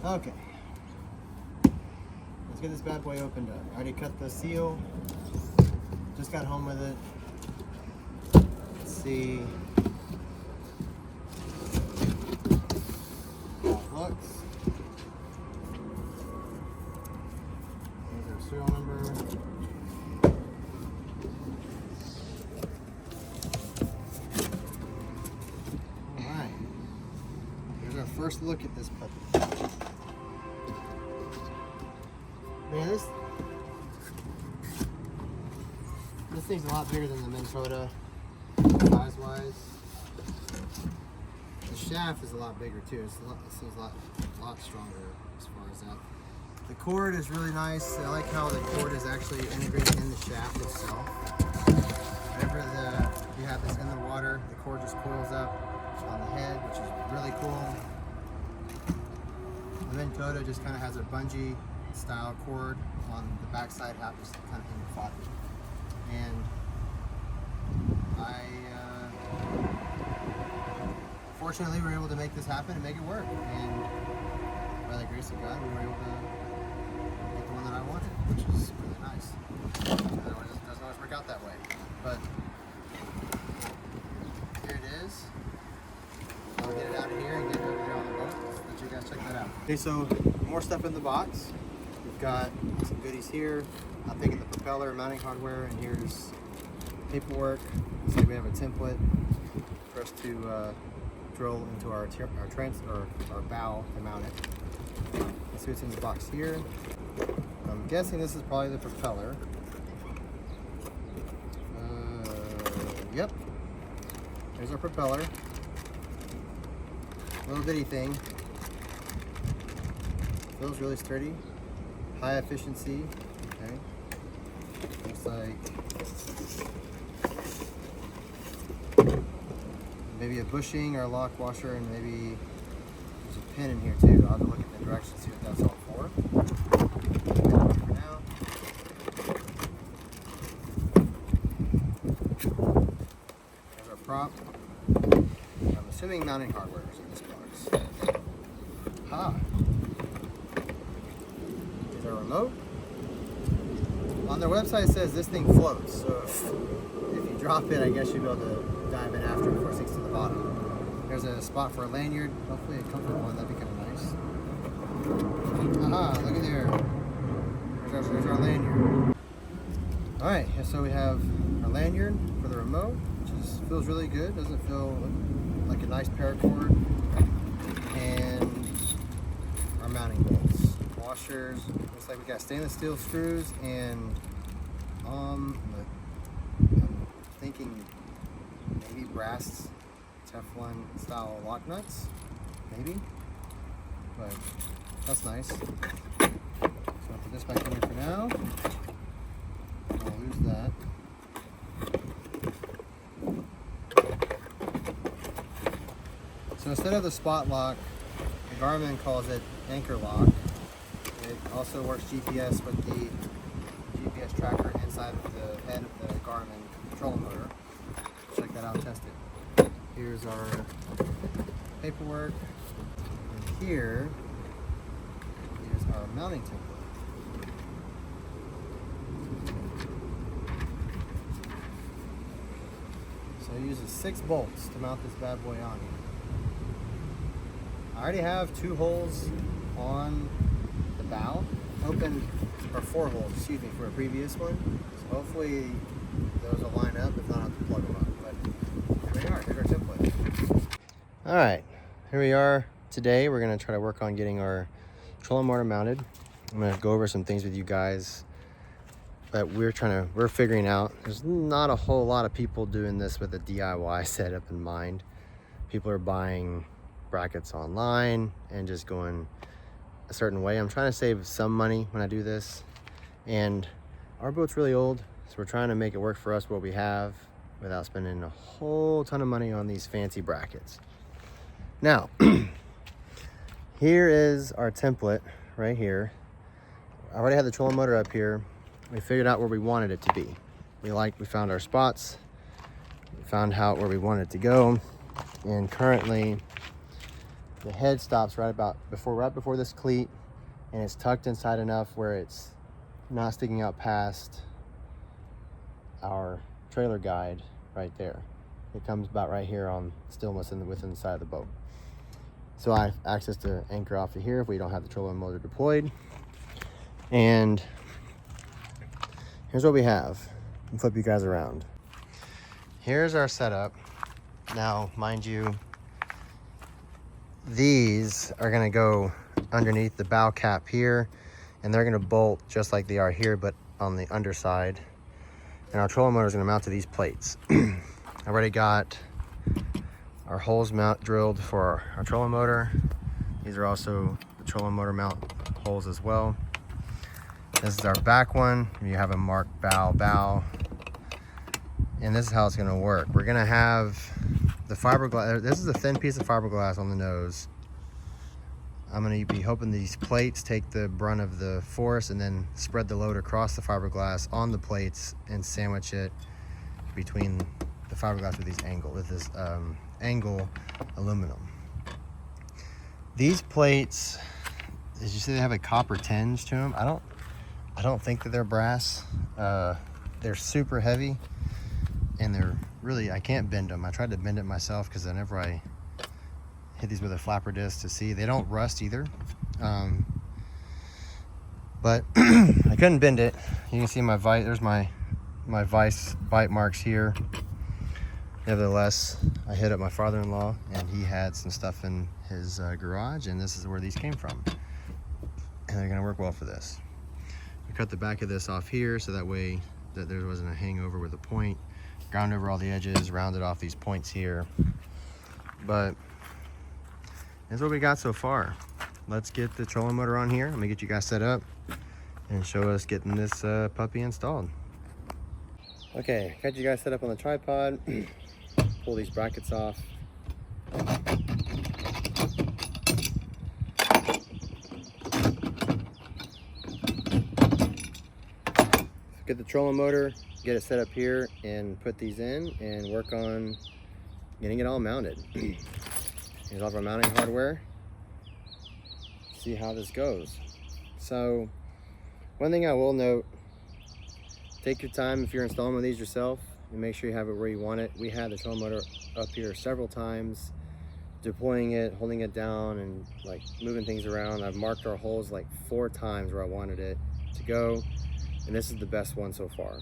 Okay. Let's get this bad boy opened up. I already cut the seal. Just got home with it. Let's see how it looks. Here's our serial number. Alright. Here's our first look at this puppy. Man, this thing's a lot bigger than the Minnesota, size-wise. The shaft is a lot bigger too. This thing's a lot stronger as far as that. The cord is really nice. I like how the cord is actually integrated in the shaft itself. Whenever you have this in the water, the cord just coils up on the head, which is really cool. The Minnesota just kind of has a bungee style cord on the backside half, just kind of in the body. And fortunately we were able to make this happen and make it work. And by the grace of God, we were able to get the one that I wanted, which is really nice. It doesn't always work out that way, but here it is. I'll get it out of here and get it over there on the boat. Let you guys check that out. Okay, so more stuff in the box. We've got some goodies here. I'm thinking the propeller, mounting hardware, and here's paperwork. Looks like we have a template for us to drill into our bow to mount it. Let's see what's in the box here. I'm guessing this is probably the propeller. Yep. There's our propeller. Little bitty thing. Feels really sturdy. High efficiency. Okay. Looks like maybe a bushing or a lock washer, and maybe there's a pin in here too. I'll have to look at the directions, see what that's all for. For now. There's our prop. I'm assuming mounting hardware is in this box. Ah. Here's our remote. On their website it says this thing floats, so if you drop it, I guess you'll be able to dive in after before it sinks to the bottom. There's a spot for a lanyard, hopefully a comfortable one, that'd be kind of nice. Aha, look at there. There's our lanyard. Alright, so we have our lanyard for the remote, which feels really good, doesn't feel like a nice paracord. And our mounting bolts. Washers, looks like we got stainless steel screws and I'm thinking maybe brass Teflon style lock nuts, maybe, but that's nice. So I'll put this back in here for now. I'll lose that. So instead of the spot lock, the Garmin calls it anchor lock. It also works GPS with the GPS tracker inside of the head of the Garmin control motor. Check that out, test it. Here's our paperwork, and here is our mounting template. So it uses 6 bolts to mount this bad boy on here. I already have 2 holes on the bow, open, or 4 holes, excuse me, for a previous one. So hopefully those will line up, if not I'll have to plug them up. But here we are, here's our template. Alright, here we are today. We're going to try to work on getting our trolling motor mounted. I'm going to go over some things with you guys that we're figuring out. There's not a whole lot of people doing this with a DIY setup in mind. People are buying brackets online and just going a certain way. I'm trying to save some money when I do this, and our boat's really old, so we're trying to make it work for us what we have without spending a whole ton of money on these fancy brackets. Now here is our template right here. I already had the trolling motor up here. We figured out where we wanted it to be. We found our spots, we found out where we wanted it to go, and currently the head stops right before this cleat, and it's tucked inside enough where it's not sticking out past our trailer guide right there. It comes about right here on stillness within the side of the boat. So I have access to anchor off of here if we don't have the trolling motor deployed. And here's what we have. I'll flip you guys around. Here's our setup. Now, mind you, these are gonna go underneath the bow cap here, and they're gonna bolt just like they are here, but on the underside. And our trolling motor is gonna mount to these plates. I've already got our holes drilled for our trolling motor. These are also the trolling motor mount holes as well. This is our back one. You have a marked bow. And this is how it's gonna work. We're gonna have the fiberglass. This is a thin piece of fiberglass on the nose. I'm gonna be hoping these plates take the brunt of the force and then spread the load across the fiberglass on the plates and sandwich it between the fiberglass with this angle aluminum. These plates, as you see, they have a copper tinge to them. I don't think that they're brass. They're super heavy, and they're really, I can't bend them. I tried to bend it myself because whenever I hit these with a flapper disc to see, they don't rust either. But I couldn't bend it. You can see my vise, there's my vise bite marks here. Nevertheless, I hit up my father-in-law, and he had some stuff in his garage, and this is where these came from. And they're gonna work well for this. I cut the back of this off here so that way that there wasn't a hangover with a point. Ground over all the edges, rounded off these points here. But that's what we got so far. Let's get the trolling motor on here. I'm gonna get you guys set up and show us getting this puppy installed. Okay, got you guys set up on the tripod. Pull these brackets off. Get the trolling motor, get it set up here, and put these in and work on getting it all mounted. Here's all of our mounting hardware. See how this goes. So, one thing I will note, take your time if you're installing one of these yourself and make sure you have it where you want it. We had the trolling motor up here several times, deploying it, holding it down, and like moving things around. I've marked our holes like 4 times where I wanted it to go, and this is the best one so far.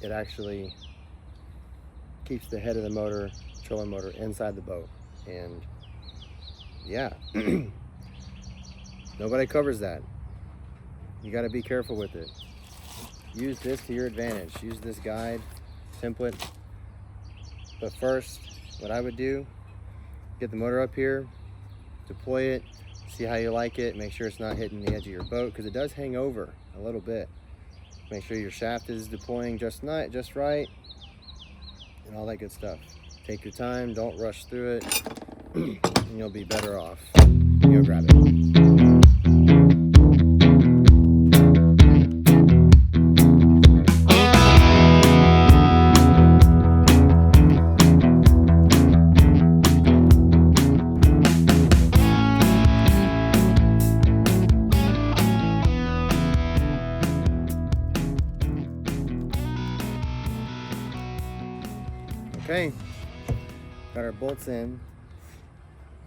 It actually keeps the head of the motor, trolling motor, inside the boat. And yeah, nobody covers that. You got to be careful with it. Use this to your advantage. Use this guide template. But first, what I would do, get the motor up here, deploy it, see how you like it, make sure it's not hitting the edge of your boat, because it does hang over a little bit. Make sure your shaft is deploying just right, and all that good stuff. Take your time, don't rush through it, and you'll be better off. Go grab it. Okay, got our bolts in.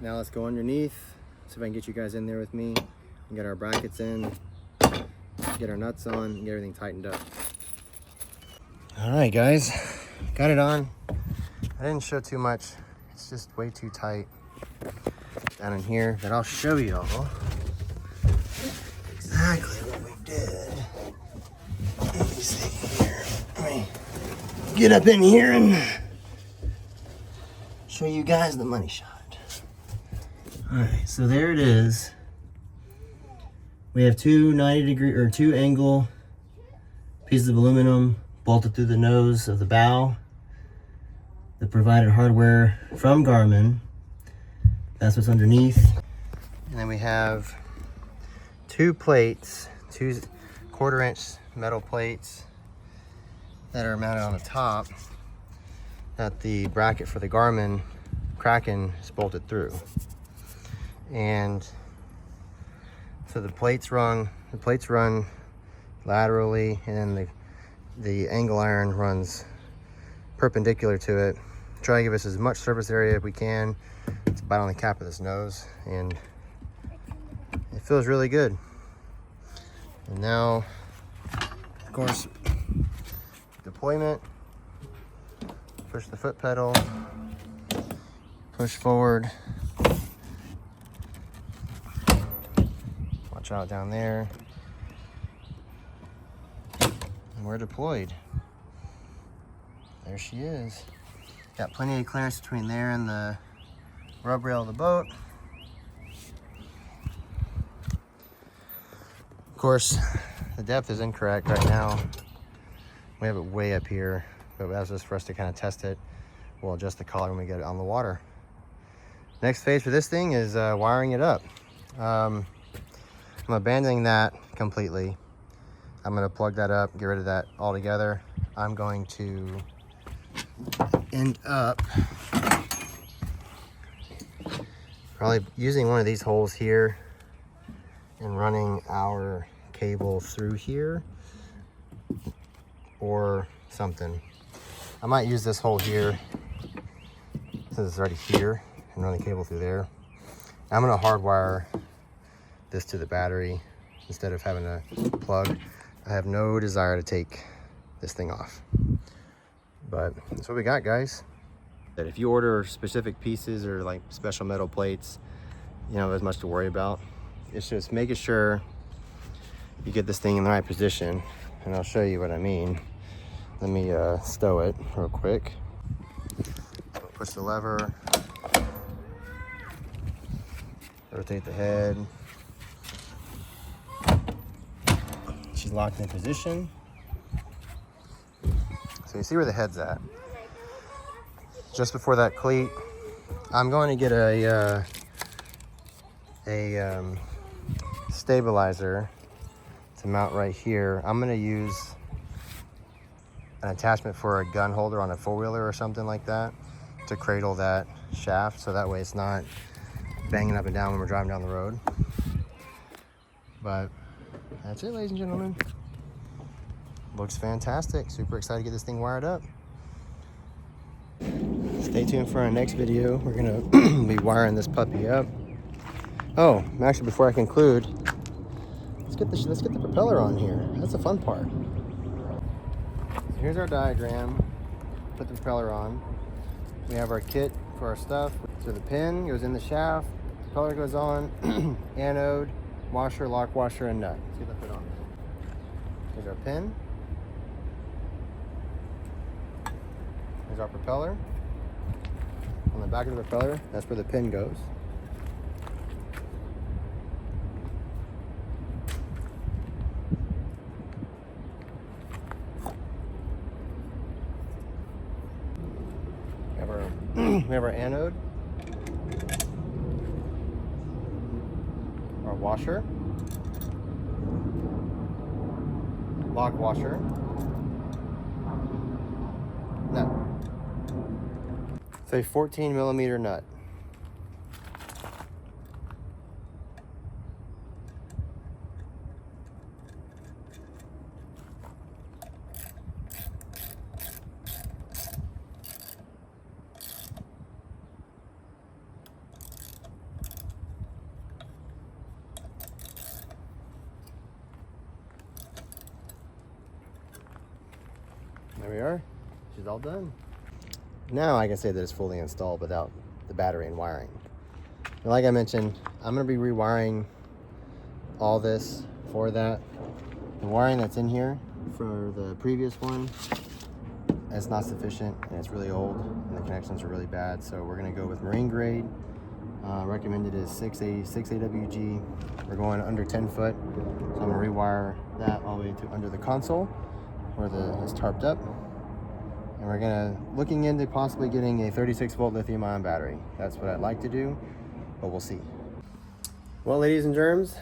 Now let's go underneath, see if I can get you guys in there with me and get our brackets in, get our nuts on, and get everything tightened up. All right, guys, got it on. I didn't show too much. It's just way too tight down in here, but I'll show you all exactly what we did. Let me see here. Let me get up in here and show you guys the money shot. All right, so there it is. We have two 2 angle pieces of aluminum bolted through the nose of the bow. The provided hardware from Garmin. That's what's underneath. And then we have 2 plates, 2 1/4-inch metal plates that are mounted on the top that the bracket for the Garmin Kraken is bolted through. And so the plates run laterally, and then the angle iron runs perpendicular to it. Try to give us as much surface area as we can. It's about on the cap of this nose, and it feels really good. And now, of course, deployment. Push the foot pedal, push forward. Watch out down there. And we're deployed. There she is. Got plenty of clearance between there and the rub rail of the boat. Of course, the depth is incorrect right now. We have it way up here, but that's just for us to kind of test it. We'll adjust the collar when we get it on the water. Next phase for this thing is wiring it up. I'm abandoning that completely. I'm gonna plug that up, get rid of that altogether. I'm going to end up probably using one of these holes here and running our cable through here or something. I might use this hole here since it's already here and run the cable through there. I'm gonna hardwire this to the battery instead of having a plug. I have no desire to take this thing off. But that's what we got, guys. That if you order specific pieces or like special metal plates, you know, there's much to worry about. It's just making sure you get this thing in the right position, and I'll show you what I mean. Let me stow it real quick. Push the lever, rotate the head. She's locked in position. So you see where the head's at. Just before that cleat, I'm going to get a stabilizer to mount right here. I'm going to use an attachment for a gun holder on a four-wheeler or something like that to cradle that shaft, so that way it's not banging up and down when we're driving down the road. But that's it, ladies and gentlemen. Looks fantastic. Super excited to get this thing wired up. Stay tuned for our next video. We're gonna be wiring this puppy up. Oh, actually, before I conclude, let's get the propeller on here. That's the fun part. So here's our diagram. Put the propeller on. We have our kit for our stuff. So the pin goes in the shaft. Propeller goes on. Anode, washer, lock washer, and nut. Let's get that put on. Here's our pin. Here's our propeller. On the back of the propeller, that's where the pin goes. We have our anode, our washer, lock washer, nut. It's a 14mm nut. There we are. She's all done. Now I can say that it's fully installed without the battery and wiring. And like I mentioned, I'm going to be rewiring all this for that. The wiring that's in here for the previous one is not sufficient, and it's really old, and the connections are really bad. So we're going to go with marine grade. Recommended is 6 AWG. We're going under 10 foot. So I'm going to rewire that all the way to under the console where it's tarped up. And we're looking into possibly getting a 36-volt lithium-ion battery. That's what I'd like to do, but we'll see. Well, ladies and germs,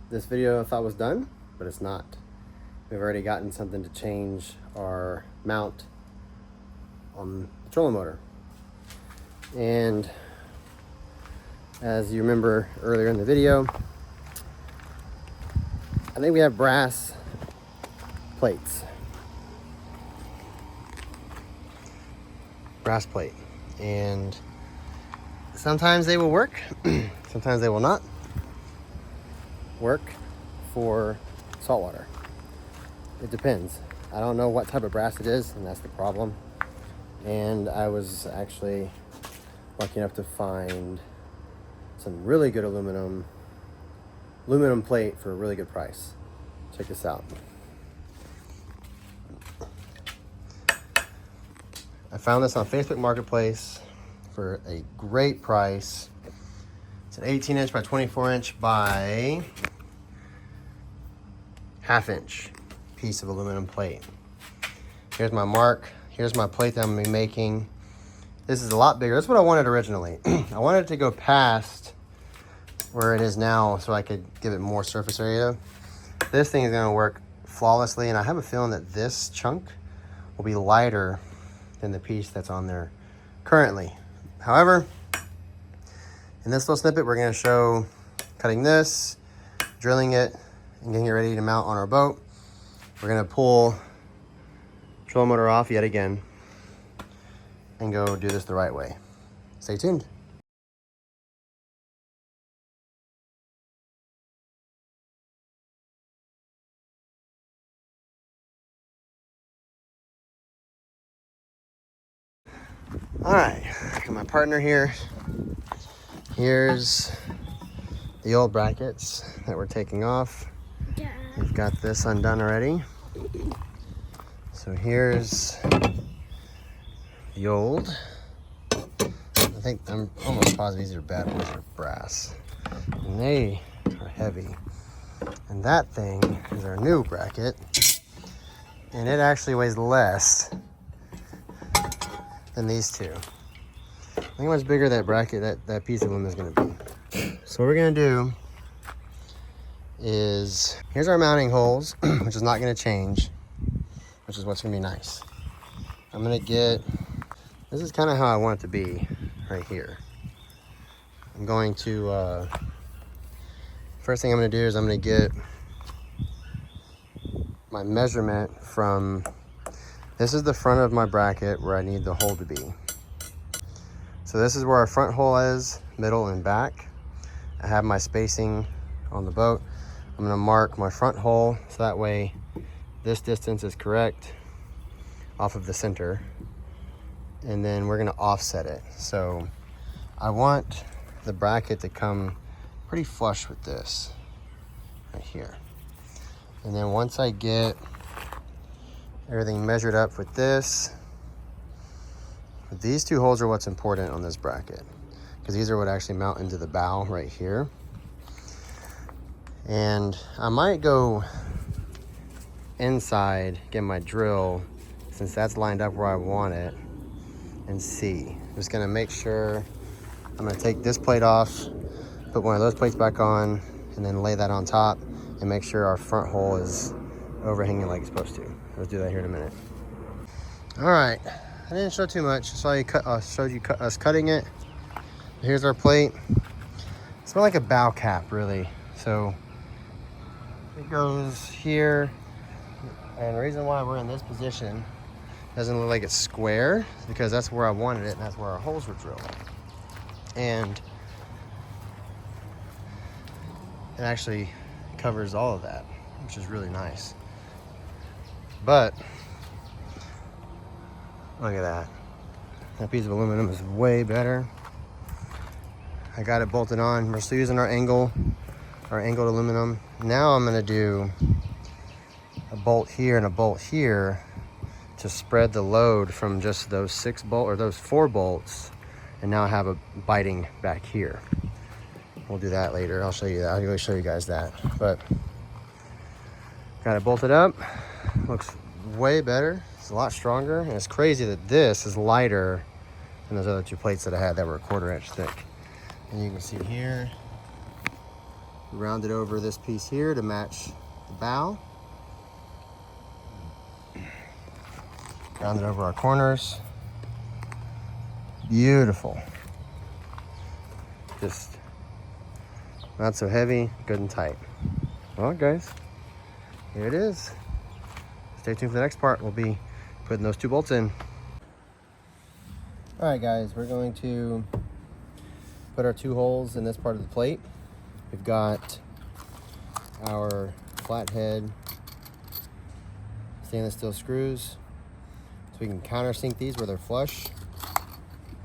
this video I thought was done, but it's not. We've already gotten something to change our mount on the trolling motor. And As you remember earlier in the video, I think we have brass plates. Brass plate. And sometimes they will work, sometimes they will not work for saltwater. It depends. I don't know what type of brass it is, and that's the problem. And I was actually lucky enough to find some really good aluminum plate for a really good price. Check this out. I found this on Facebook Marketplace for a great price. It's an 18-inch by 24-inch by half-inch piece of aluminum plate. Here's my mark. Here's my plate that I'm gonna be making. This is a lot bigger. That's what I wanted originally. I wanted it to go past where it is now so I could give it more surface area. This thing is gonna work flawlessly, and I have a feeling that this chunk will be lighter than the piece that's on there currently. However, in this little snippet, we're gonna show cutting this, drilling it, and getting it ready to mount on our boat. We're gonna pull trolling motor off yet again and go do this the right way. Stay tuned. All right, got my partner here. Here's the old brackets that we're taking off. We've got this undone already. So here's the old. I think I'm almost positive these are bad boys are brass. And they are heavy. And that thing is our new bracket. And it actually weighs less than these two. I think how much bigger that bracket, that piece of aluminum is gonna be. So what we're gonna do is, here's our mounting holes, which is not gonna change, which is what's gonna be nice. I'm gonna get, this is kind of how I want it to be right here. I'm going to, first thing I'm gonna do is I'm gonna get my measurement from, this is the front of my bracket where I need the hole to be. So this is where our front hole is, middle and back. I have my spacing on the boat. I'm gonna mark my front hole so that way this distance is correct off of the center. And then we're gonna offset it. So I want the bracket to come pretty flush with this right here. And then once I get everything measured up with this, these two holes are what's important on this bracket, because these are what actually mount into the bow right here. And I might go inside, get my drill, since that's lined up where I want it, and see. I'm just gonna make sure, I'm gonna take this plate off, put one of those plates back on, and then lay that on top, and make sure our front hole is overhanging like it's supposed to. Let's do that here in a minute. All right, I didn't show too much. I showed you us cutting it. Here's our plate. It's more like a bow cap, really. So it goes here, and the reason why we're in this position doesn't look like it's square is because that's where I wanted it, and that's where our holes were drilled. And it actually covers all of that, which is really nice. But look at that. That piece of aluminum is way better. I got it bolted on. We're still using our angled aluminum. Now I'm gonna do a bolt here and a bolt here to spread the load from just those 4 bolts, and now I have a biting back here. We'll do that later. I'll show you that. I'll really show you guys that. But got it bolted up. Looks way better. It's a lot stronger, and it's crazy that this is lighter than those other 2 plates that I had that were 1/4 inch thick. And you can see here, we rounded over this piece here to match the bow. Rounded over our corners. Beautiful. Just not so heavy, good and tight. Well guys, here it is. Stay tuned for the next part. We'll be putting those 2 bolts in. All right guys, we're going to put our 2 holes in this part of the plate. We've got our flathead stainless steel screws, so we can countersink these where they're flush.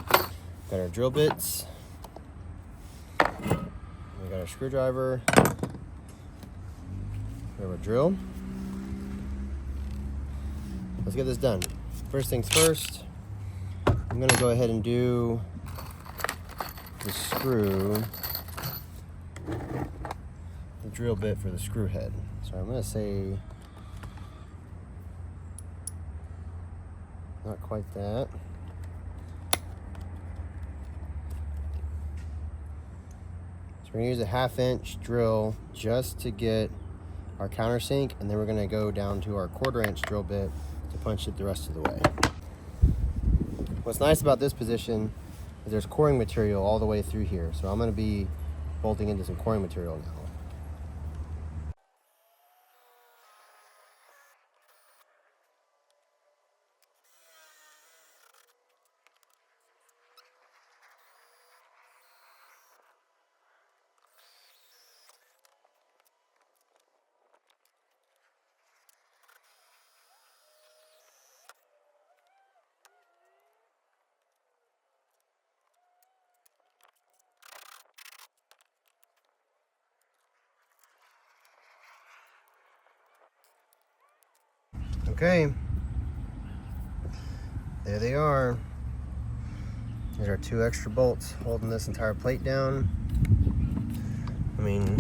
Got our drill bits. We got our screwdriver. We have our drill. Let's get this done. First things first, I'm gonna go ahead and do the screw, the drill bit for the screw head. So I'm gonna say, not quite that. So we're gonna use a 1/2 inch drill just to get our countersink, and then we're gonna go down to our 1/4 inch drill bit to punch it the rest of the way. What's nice about this position is there's coring material all the way through here. So I'm gonna be bolting into some coring material now. Okay, there they are. There's our 2 extra bolts holding this entire plate down. I mean,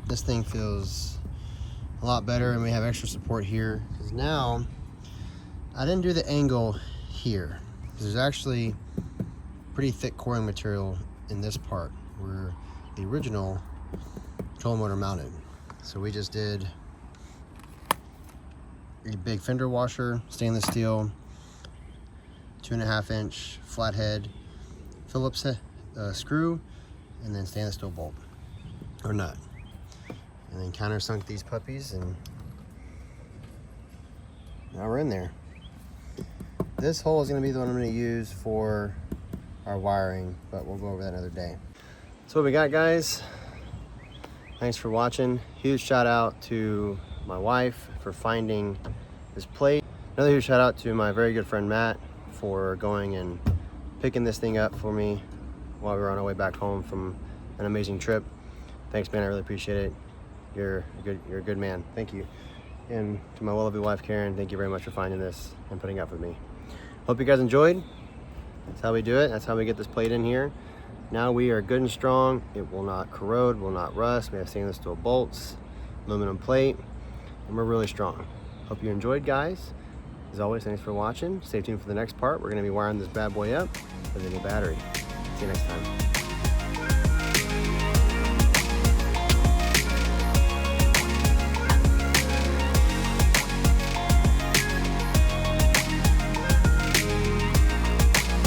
this thing feels a lot better, and we have extra support here, because now I didn't do the angle here, because there's actually pretty thick coring material in this part where the original trolling motor mounted. So we just did a big fender washer, stainless steel, 2.5 inch flathead Phillips screw, and then stainless steel bolt or nut, and then countersunk these puppies, and now we're in there. This hole is going to be the one I'm going to use for our wiring, but we'll go over that another day. So what we got, guys. Thanks for watching. Huge shout out to my wife for finding this plate. Another huge shout out to my very good friend Matt for going and picking this thing up for me while we were on our way back home from an amazing trip. Thanks, man. I really appreciate it. You're a good man. Thank you. And to my well-loved wife Karen, thank you very much for finding this and putting up with me. Hope you guys enjoyed. That's how we do it. That's how we get this plate in here. Now we are good and strong. It will not corrode, will not rust. We have stainless steel bolts, aluminum plate, and we're really strong. Hope you enjoyed, guys. As always, thanks for watching. Stay tuned for the next part. We're gonna be wiring this bad boy up with a new battery. See you next time.